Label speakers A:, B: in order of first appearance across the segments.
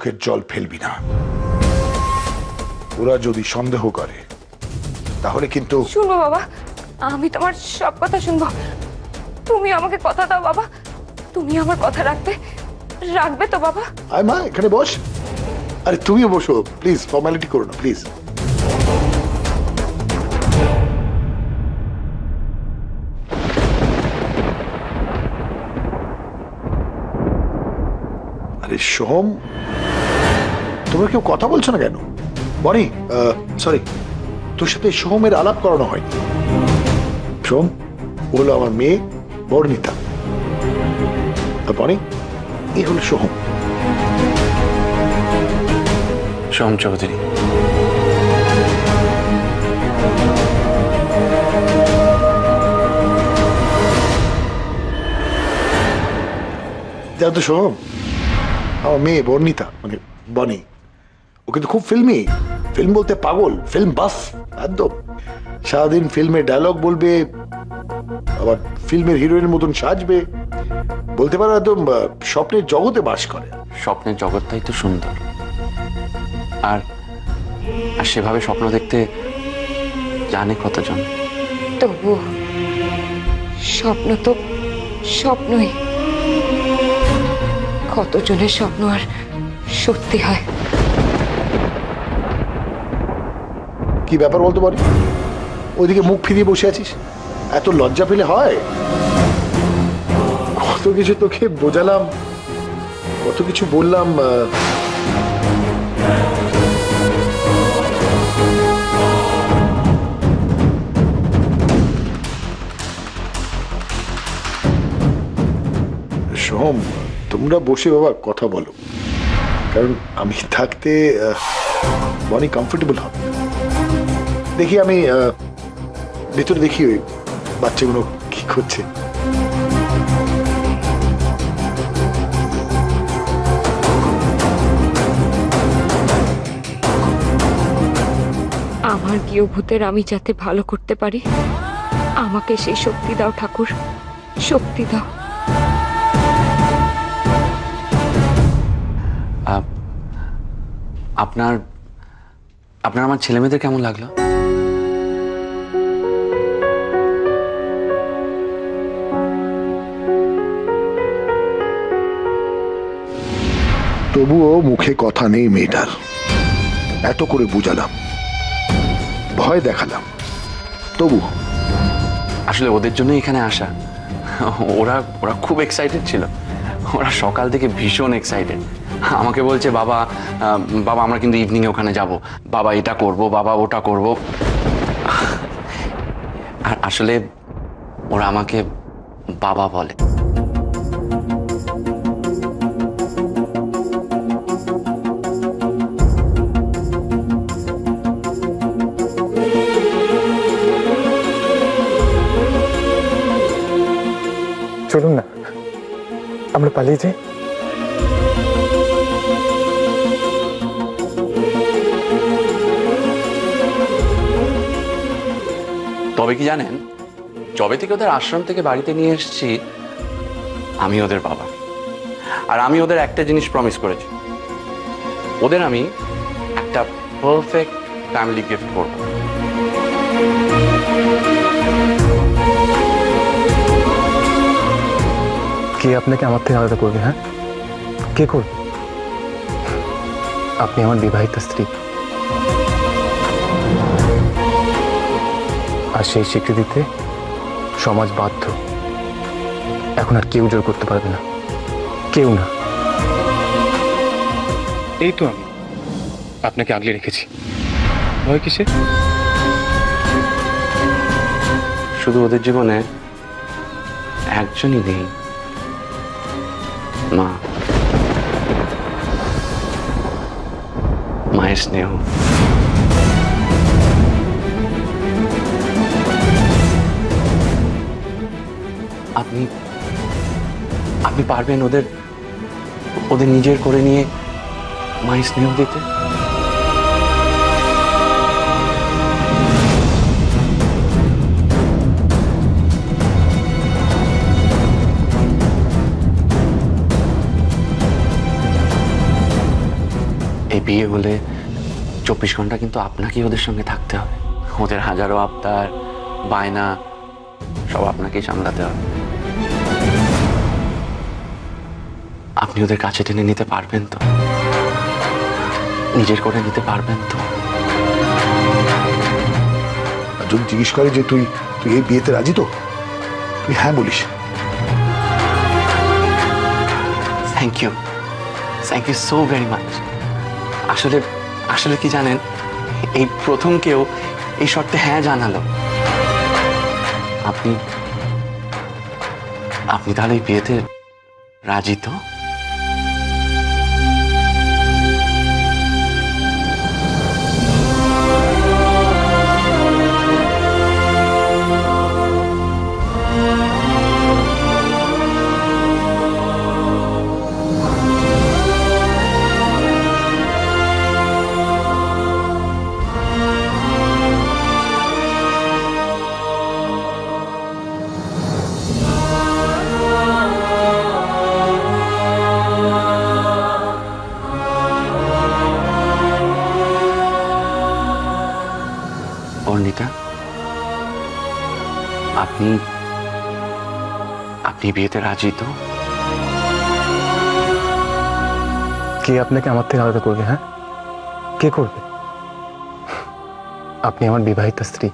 A: চোখের জল ফেলবি না। ওরা যদি সন্দেহ করে তাহলে কিন্তু।
B: শুনবো বাবা, আমি তোমার সব কথা শুনবো। তুমি আমাকে কথা দাও বাবা, তুমি আমার কথা রাখবে, রাখবে তো বাবা?
A: আয় মা, এখানে বস। আরে তুমিও বসো প্লিজ, ফর্মালিটি করো না প্লিজ। আরে সোহম, তোমরা কেউ কথা বলছো না কেন? বনি, সরি, তোর সাথে সোহমের আলাপ করানো হয়নি। সোহম ও হলো আমার মেয়ে বর্ণিতা, আর বনি এই হলো সোহম।
C: সোহম চৌধুরী।
A: জানো তো সোহম, আমার মেয়ে বর্ণিতা মানে বনি, ও কিন্তু খুব ফিল্মি, ফিল্ম বলতে পাগল, ফিল্ম বাফ একদম। সারাদিন ফিল্মে ডায়লগ বলবে, আবার ফিল্মের হিরোইনের মতন সাজবে, বলতে পারো একদম স্বপ্নের জগতে বাস করে।
C: স্বপ্নের জগৎটাই তো সুন্দর, আর আর সেভাবে স্বপ্ন দেখতে জানে কতজন।
B: তবু স্বপ্ন তো স্বপ্নই, কতজনের স্বপ্ন আর সত্যি হয়।
A: কি ব্যাপার বলতে পারি, ওইদিকে মুখ ফিরিয়ে বসে আছিস? এত লজ্জা পেলে হয়? কত কিছু তোকে বোঝালাম, কত কিছু বললাম। সোহম, তোমরা বসে বাবা কথা বলো, কারণ আমি থাকতে অনেক কমফোর্টেবল হবে। দেখি আমি ভেতরে দেখি ওই বাচ্চাগুলো কি করছে।
B: আমার গৃহভূতের আমি যাতে ভালো করতে পারি, আমাকে সেই শক্তি দাও ঠাকুর, শক্তি দাও।
C: আপনার আপনার আমার ছেলে মেয়েদের কেমন লাগলো?
A: তবুও মুখে কথা নেই মেয়েটার। এত করে বুঝালাম, ভয় দেখালাম, তবু
C: আসলে ওদের জন্য এখানে আসা। ওরা ওরা খুব এক্সাইটেড ছিল, ওরা সকাল থেকে ভীষণ এক্সাইটেড। আমাকে বলছে বাবা, বাবা আমরা কিন্তু ইভিনিংয়ে ওখানে যাব, বাবা এটা করব, বাবা ওটা করব। আর আসলে ওরা আমাকে বাবা বলে।
D: চলুন না আমরা পালিয়ে যাই।
C: তবে কি জানেন, যবে থেকে ওদের আশ্রম থেকে বাড়িতে নিয়ে এসেছি, আমি ওদের বাবা। আর আমি ওদের একটা জিনিস প্রমিস করেছি, ওদের আমি একটা পারফেক্ট ফ্যামিলি গিফট করব।
D: কে আপনাকে আমার থেকে আলাদা করবে? হ্যাঁ, কে করবে? আপনি আমার বিবাহিত স্ত্রী, আর সেই স্বীকৃতিতে সমাজ বাধ্য। এখন আর কেউ জোর করতে পারবে না, কেউ না। এই তো আমি আপনাকে আগলে রেখেছি, ভয় কিসে?
C: শুধু ওদের জীবনে একজনই নেই, মা। মায়ের স্নেহ। আপনি আপনি পারবেন ওদের ওদের নিজের করে নিয়ে মায়ের স্নেহ দিতে? বিয়ে হলে 24 ঘন্টা কিন্তু আপনাকেই ওদের সঙ্গে থাকতে হবে। ওদের হাজারো আবদার বায়না সব আপনাকেই সামলাতে হবে। আপনি ওদের কাছে টেনে নিতে পারবেন তো? নিজের করে নিতে পারবেন তো?
A: যদি জিজ্ঞেস করে যে তুই তুই এই বিয়েতে রাজি তো, তুই হ্যাঁ বলিস।
C: Thank you so very much. আসলে আসলে কি জানেন, এই প্রথম কেউ এই শর্তে হ্যাঁ জানালো। আপনি আপনি তাহলে এই বিয়েতে রাজি তো? অর্ণিতা, আপনি আপনি বিয়েতে রাজি তো?
D: কে আপনাকে আমার থেকে আলাদা করবে? হ্যাঁ, কে করবে? আপনি আমার বিবাহিত স্ত্রী।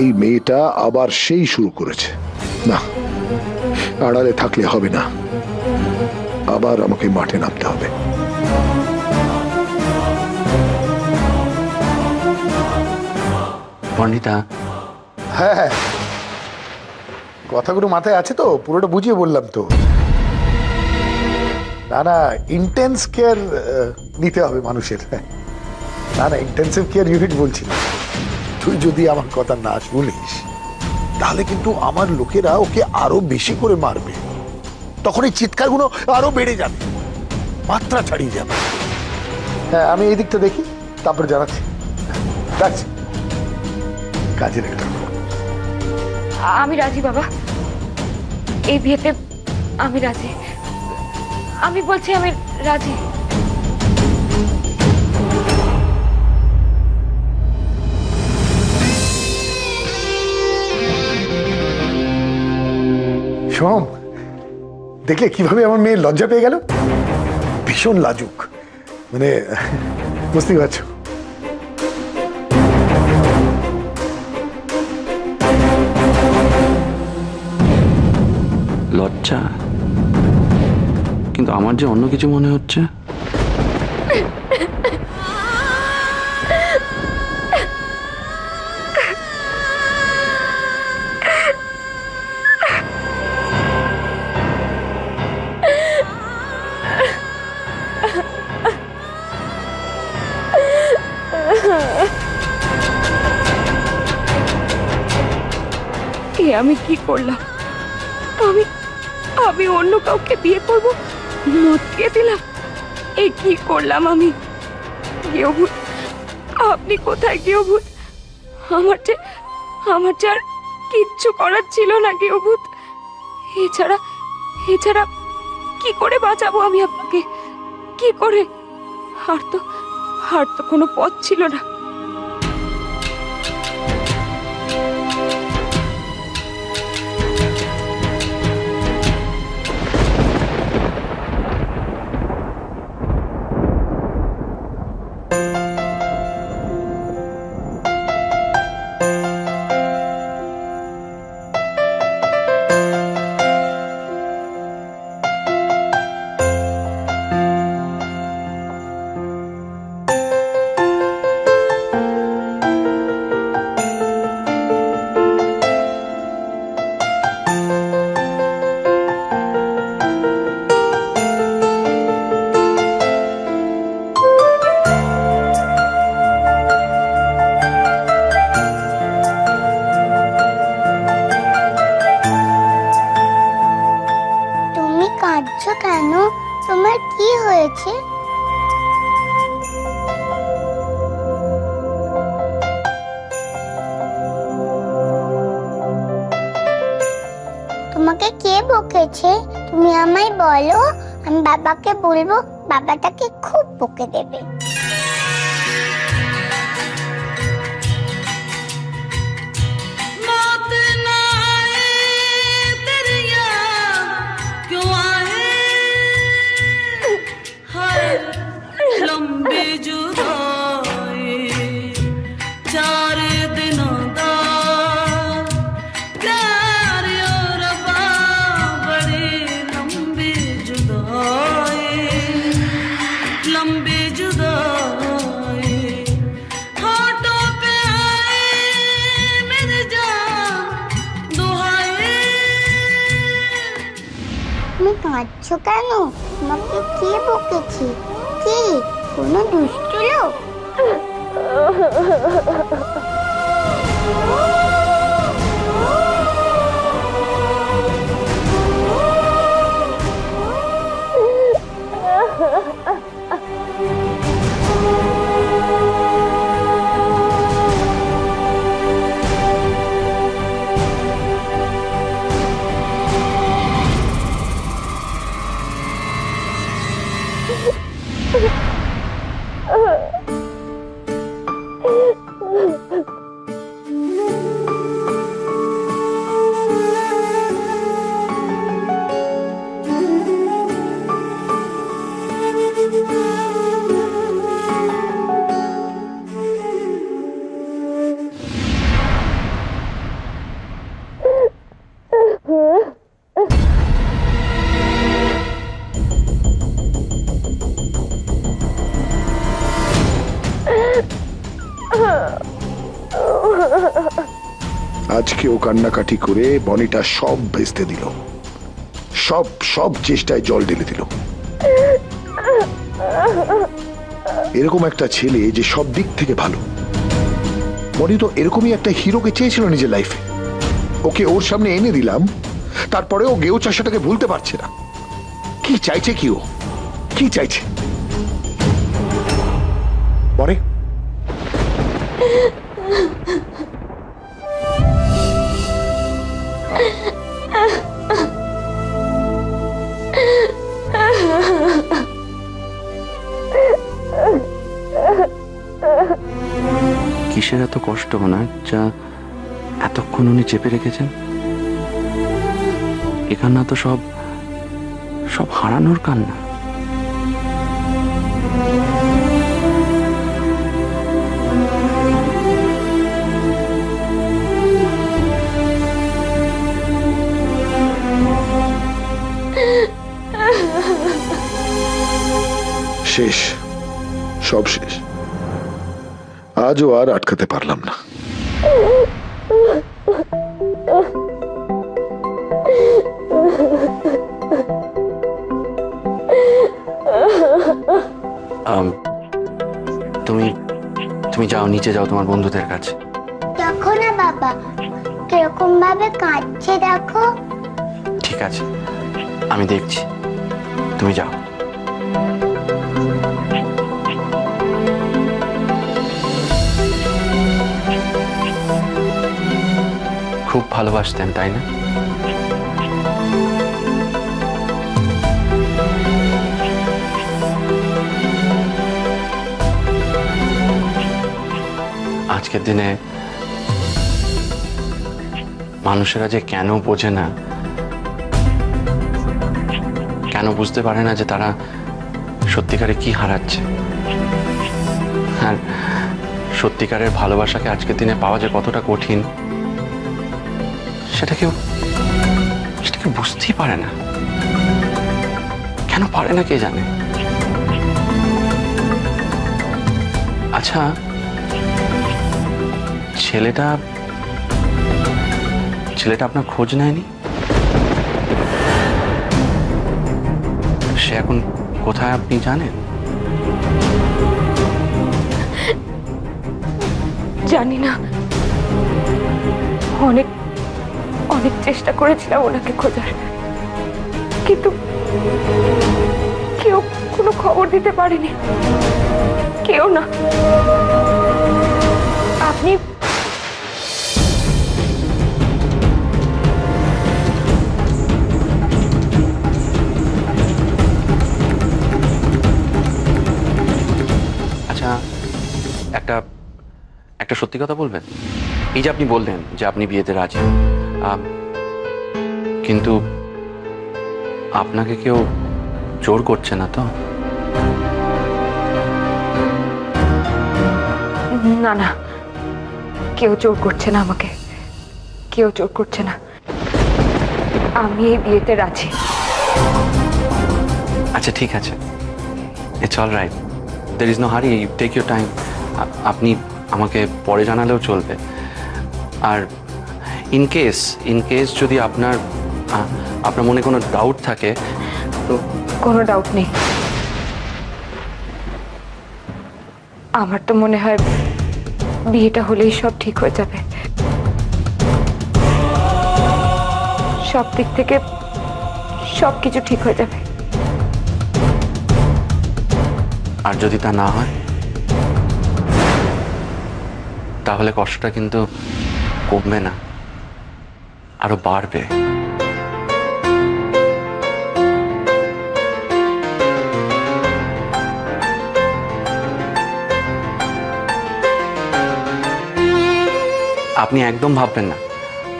A: এই মেয়েটা আবার সেই শুরু করেছে। না, আড়ালে থাকলে হবে না, আবার আমাকে মাঠে নামতে হবে।
C: অর্ণিতা,
A: হ্যাঁ হ্যাঁ, কথাগুলো মাথায় আছে তো? পুরোটা বুঝিয়ে বললাম তো। না না, ইন্টেন্স কেয়ার নিতে হবে মানুষের। না না, ইন্টেন্সিভ কেয়ার ইউনিট বলছি না। তুই যদি আমার কথা না শুনিস তাহলে কিন্তু আমার লোকেরা ওকে আরো বেশি করে মারবে। তখন এই চিৎকারগুলো আরো বেড়ে যাবে, মাত্রা ছাড়িয়ে যাবে। হ্যাঁ, আমি এই দিকটা দেখি, তারপর জানাচ্ছি। রাখছি, কাজের একটা।
B: আমি রাজি বাবা, এই বিয়েতে আমি রাজি। আমি বলছি আমি রাজি।
A: সোম, দেখলে কিভাবে আমার মেয়ে লজ্জা পেয়ে গেল? ভীষণ লাজুক, মানে বুঝতেই পারছো।
C: লজ্জা? কিন্তু আমার যে অন্য কিছু মনে হচ্ছে।
B: আমি কি করলাম? আমি আমি অন্য কাউকে বিয়ে করব, মত দিয়ে দিলাম। এই কি করলাম আমি? গৃহভূত, আপনি কোথায় গৃহভূত? আমার যে আর কিচ্ছু করার ছিল না গৃহভূত। এছাড়া কি করে বাঁচাবো আমি আপনাকে? কি করে? আর তো কোনো পথ ছিল না।
E: তোমাকে কে বকেছে তুমি আমায় বলো, আমি বাবাকে বলবো, বাবা তাকে খুব বকে দেবে। তুমি কাঁদছো কেন? তোমাকে কে বকেছে? কে? কোনো দুষ্ট লোক?
A: আজকে ও কান্নাকাটি করে বনিটা সব ভেস্তে দিল, সব সব চেষ্টায় জল ঢেলে দিল। এরকম একটা ছেলে যে সব দিক থেকে ভালো, বনি তো এরকমই একটা হিরোকে চেয়েছিল নিজের লাইফে। ওকে ওর সামনে এনে দিলাম, তারপরে ও গেও চাষাটাকে ভুলতে পারছে না। কি চাইছে কি ও? কি চাইছে? পরে
C: কিসের এত কষ্ট ওনার যা এতক্ষণ উনি চেপে রেখেছেন? এ কান্না তো সব সব হারানোর কান্না।
A: শেষ, সব শেষ। আজও আর আটকাতে পারলাম না।
C: তুমি তুমি যাও, নিচে যাও তোমার বন্ধুদের কাছে।
E: দেখো না বাবা কিরকম ভাবে কাঁদছে, দেখো।
C: ঠিক আছে, আমি দেখছি, তুমি যাও। খুব ভালোবাসতেন তাই না? আজকের দিনে মানুষেরা যে কেন বোঝে না, কেন বুঝতে পারে না যে তারা সত্যিকারে কি হারাচ্ছে, আর সত্যিকারের ভালোবাসাকে আজকের দিনে পাওয়া যে কতটা কঠিন সেটাকে বুঝতেই পারে না। কেন পারে না কে জানে। আচ্ছা, ছেলেটা আপনার খোঁজ নেয়নি? সে এখন কোথায় আপনি জানেন?
B: জানি না, অনেক অনেক চেষ্টা করেছিলাম ওনাকে খোঁজার, কিন্তু কেউ কোনো খবর দিতে পারেনি, কেউ না। আপনি
C: একটা একটা সত্যি কথা বলবেন? এই যে আপনি বললেন যে আপনি বিয়েতে রাজি, কিন্তু আপনাকে কেউ জোর করছে না তো?
B: না না, কেউ জোর করছে না আমাকে, কেউ জোর করছে না। আমি এই বিয়েতে রাজি।
C: আচ্ছা ঠিক আছে, it's all right, there is no hurry, take your time. আপনি আমাকে পরে জানালেও চলবে। আর ইন কেস যদি আপনার মনে কোনো ডাউট থাকে তো।
B: কোনো ডাউট নেই। আমার তো মনে হয় বিয়েটা হলেই সব ঠিক হয়ে যাবে, সব দিক থেকে সবকিছু ঠিক হয়ে যাবে।
C: আর যদি তা না হয় তাহলে কষ্টটা কিন্তু কমবে না, আরো বাড়বে। আপনি একদম ভাববেন না,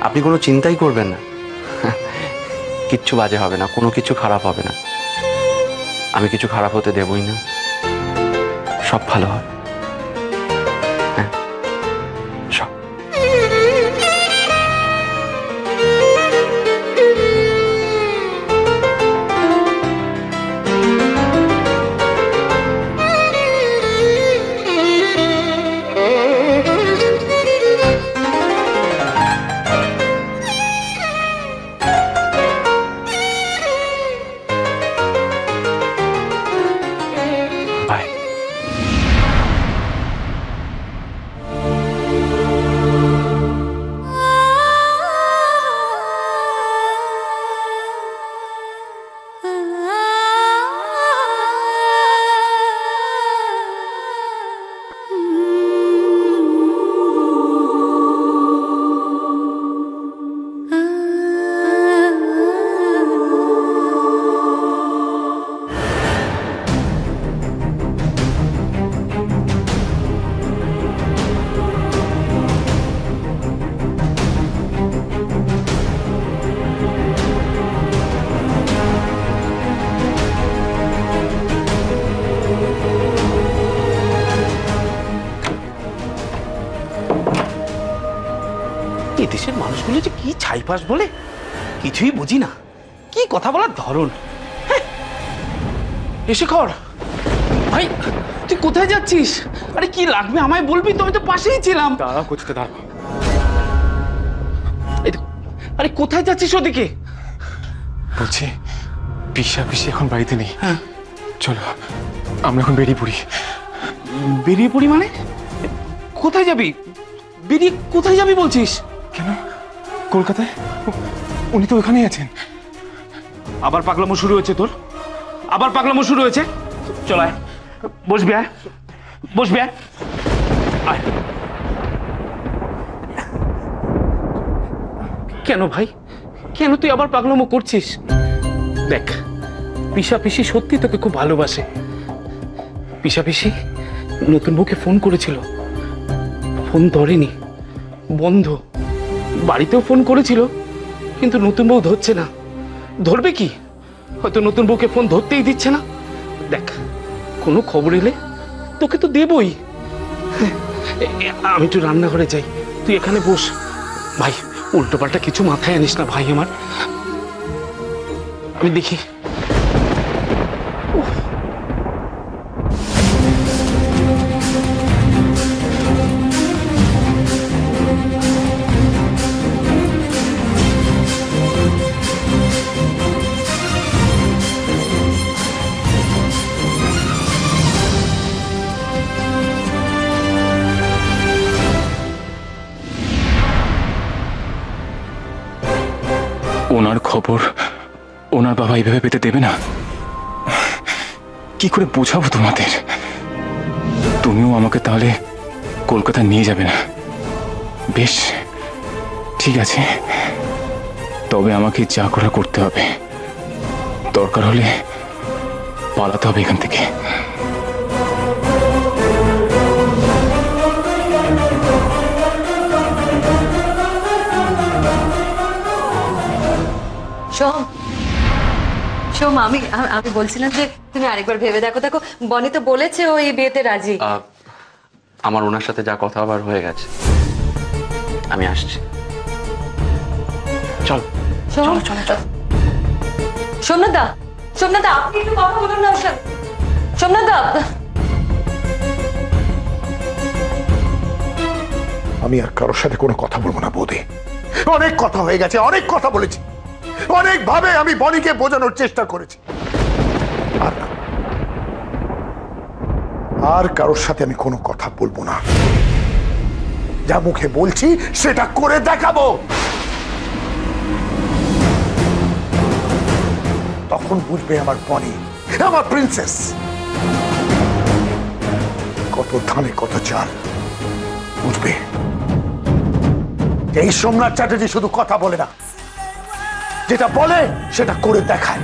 C: আপনি কোনো চিন্তাই করবেন না, কিচ্ছু বাজে হবে না, কোনো কিছু খারাপ হবে না। আমি কিছু খারাপ হতে দেবই না, সব ভালো হবে। হ্যাঁ, সব। বাই।
F: এদেশের মানুষগুলো যে কি ছাইপাস বলে কিছুই বুঝি না, কি কথা বলার ধরন। এসে কর ভাই, তুই কোথায় যাচ্ছিস? আরে কি লাগবে আমায় বলবি তো, আমি তো পাশেই ছিলাম।
D: দাঁড়াও কোথাতে দাঁড়াও।
F: আরে কোথায় যাচ্ছিস ওদিকে?
D: বলছি পিসি এখন বাড়িতে নেই।
F: হ্যাঁ
D: চলো আমরা এখন বেরিয়ে পড়ি।
F: বেরিয়ে পড়ি মানে? কোথায় যাবি? বেরিয়ে কোথায় যাবি বলছিস?
D: কেন কলকাতায়? উনি তো ওখানেই আছেন।
F: আবার পাগলামো শুরু হয়েছে তোর, আবার পাগলামো শুরু হয়েছে। চল আয়, বসবি, আয় বসবি, আয় আয়। কেন ভাই, কেন তুই আবার পাগলামো করছিস? দেখ, পিসা পিসি সত্যি তোকে খুব ভালোবাসে। পিসা পিসি নতুন বউকে ফোন করেছিল, ফোন ধরেনি, বন্ধ। বাড়িতেও ফোন করেছিল কিন্তু নতুন বউ ধরছে না। ধরবে কি? হয়তো নতুন বউকে ফোন ধরতেই দিচ্ছে না। দেখ, কোনো খবর এলে তোকে তো দেবই। আমি একটু রান্নাঘরে যাই, তুই এখানে বস। ভাই উল্টোপাল্টা কিছু মাথায় আনিস না ভাই আমার, আমি দেখি।
D: ওনার খবর ওনার বাবা এইভাবে পেতে দেবে না? কি করে বোঝাবো তোমাদের? তুমিও আমাকে তাহলে কলকাতা নিয়ে যাবে না? বেশ ঠিক আছে, তবে আমাকে যা করা করতে হবে। দরকার হলে পালাতে হবে এখান থেকে।
G: মা আমি আমি বলছিলাম যে তুমি আরেকবার ভেবে দেখো। দেখো বনি তো বলেছে ও এই বিয়েতে রাজি।
C: আমার ওনার সাথে যা কথা আবার হয়ে গেছে, আমি আসছি। চল চলো চলো চলো।
G: সোমনাথ দা, সোমনাথ দা আপনি একটু কথা বলুন না ওর সাথে। সোমনাথ দা,
A: আমি আর কারোর সাথে কোনো কথা বলবো না বৌদি। অনেক কথা হয়ে গেছে, অনেক কথা বলেছি, অনেক ভাবে আমি বনিকে বোঝানোর চেষ্টা করেছি। আর না, আর কারোর সাথে আমি কোনো কথা বলবো না। যা মুখে বলছি সেটা করে দেখাবো, তখন বুঝবে আমার বনি, আমার প্রিন্সেস। কত ধানে কত চাল বুঝবে। এই সোমনাথ চ্যাটার্জি শুধু কথা বলে না, যেটা বলে সেটা করে দেখায়।